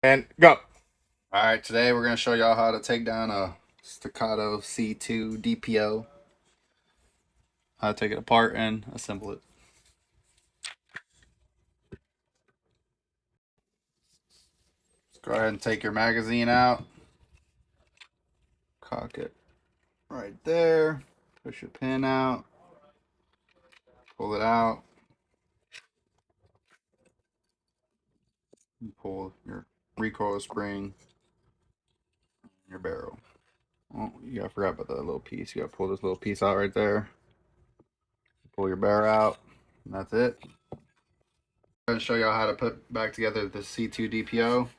And go. All right, today we're going to show y'all how to take down a Staccato C2 DPO, how to take it apart and assemble it. Let's go ahead and take your magazine out, cock it right there, push your pin out, pull it out, and pull your recoil spring, your barrel. Oh, you gotta forgot about that little piece. You gotta pull this little piece out right there. Pull your barrel out, and that's it. I'm gonna show y'all how to put back together the C2 DPO.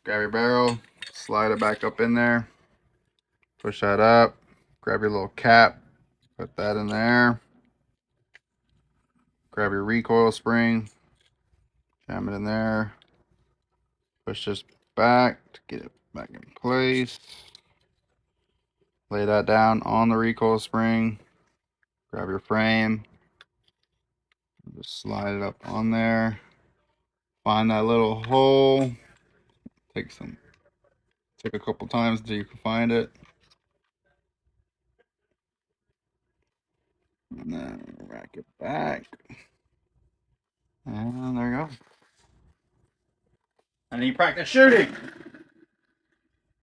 Grab your barrel, slide it back up in there, push that up, grab your little cap, put that in there, grab your recoil spring, jam it in there, push this back to get it back in place, lay that down on the recoil spring, grab your frame, just slide it up on there, find that little hole, take a couple times until you can find it, and then rack it back, and there you go. And you practice shooting.